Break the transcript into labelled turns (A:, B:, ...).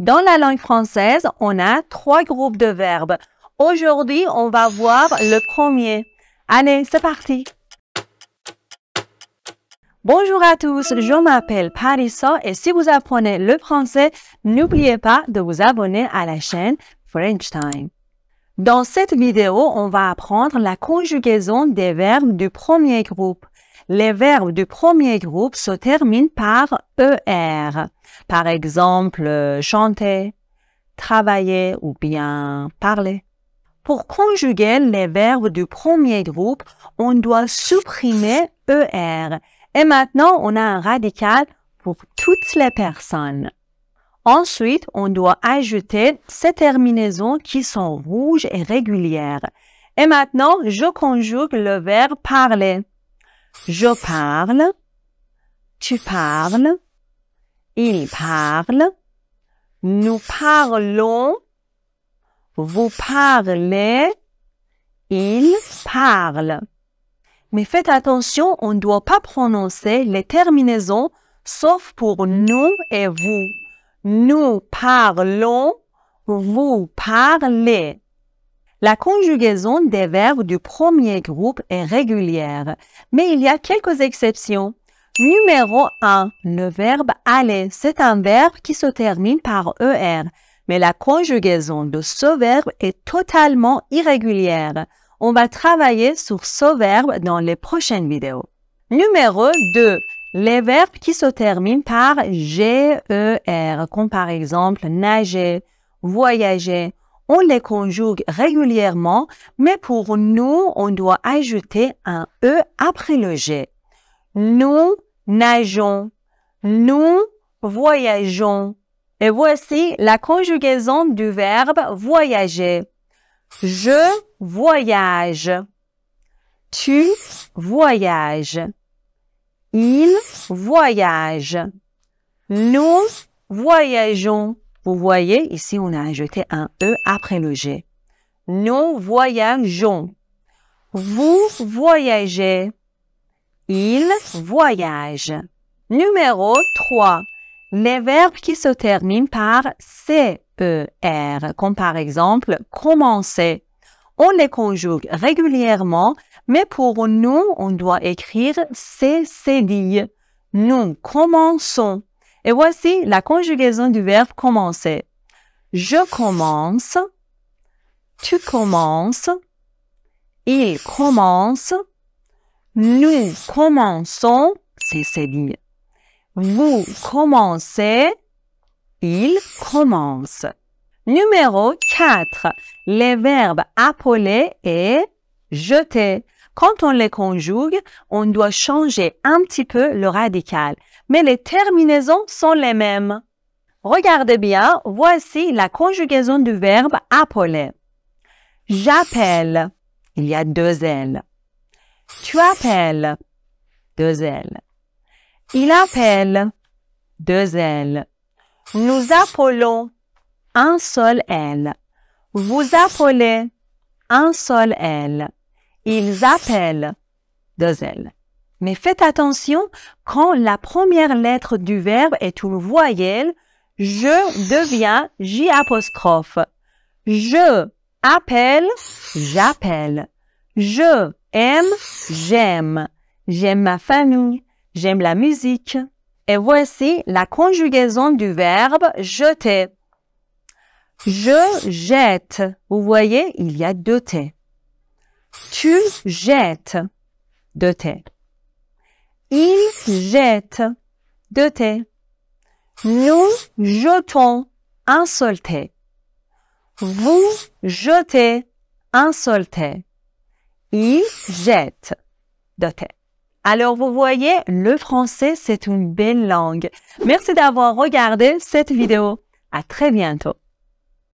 A: Dans la langue française, on a 3 groupes de verbes. Aujourd'hui, on va voir le premier. Allez, c'est parti! Bonjour à tous, je m'appelle Parissa et si vous apprenez le français, n'oubliez pas de vous abonner à la chaîne French Time. Dans cette vidéo, on va apprendre la conjugaison des verbes du premier groupe. Les verbes du premier groupe se terminent par ER. Par exemple, chanter, travailler ou bien parler. Pour conjuguer les verbes du premier groupe, on doit supprimer ER. Et maintenant, on a un radical pour toutes les personnes. Ensuite, on doit ajouter ces terminaisons qui sont rouges et régulières. Et maintenant, je conjugue le verbe parler. Je parle, tu parles, il parle, nous parlons, vous parlez, il parle. Mais faites attention, on ne doit pas prononcer les terminaisons sauf pour nous et vous. Nous parlons, vous parlez. La conjugaison des verbes du premier groupe est régulière, mais il y a quelques exceptions. Numéro 1, le verbe aller, c'est un verbe qui se termine par ER, mais la conjugaison de ce verbe est totalement irrégulière. On va travailler sur ce verbe dans les prochaines vidéos. Numéro 2, les verbes qui se terminent par GER, comme par exemple nager, voyager. On les conjugue régulièrement, mais pour nous, on doit ajouter un E après le G. Nous nageons, nous voyageons. Et voici la conjugaison du verbe voyager. Je voyage. Tu voyages. Il voyage. Nous voyageons. Vous voyez, ici, on a ajouté un E après le G. Nous voyageons. Vous voyagez. Il voyage. Numéro 3. Les verbes qui se terminent par CER, comme par exemple commencer. On les conjugue régulièrement, mais pour nous, on doit écrire cédille. Nous commençons. Et voici la conjugaison du verbe commencer. Je commence, tu commences, il commence, nous commençons, c'est cédille. Vous commencez, il commence. Numéro 4, les verbes appeler et jeter. Quand on les conjugue, on doit changer un petit peu le radical, mais les terminaisons sont les mêmes. Regardez bien, voici la conjugaison du verbe appeler. J'appelle, il y a 2 L. Tu appelles, 2 L. Il appelle, 2 L. Nous appelons, un seul L. Vous appelez, un seul L. Ils appellent, 2 L. Mais faites attention, quand la première lettre du verbe est une voyelle, je devient J apostrophe. Je appelle, j'appelle. Je aime, j'aime. J'aime ma famille, j'aime la musique. Et voici la conjugaison du verbe jeter. Je jette. Vous voyez, il y a 2 T. Tu jettes, 2 T. Il jette, 2 T. Nous jetons, un seul T. Vous jetez, un seul T. Il jette, 2 T. Alors, vous voyez, le français, c'est une belle langue. Merci d'avoir regardé cette vidéo. À très bientôt.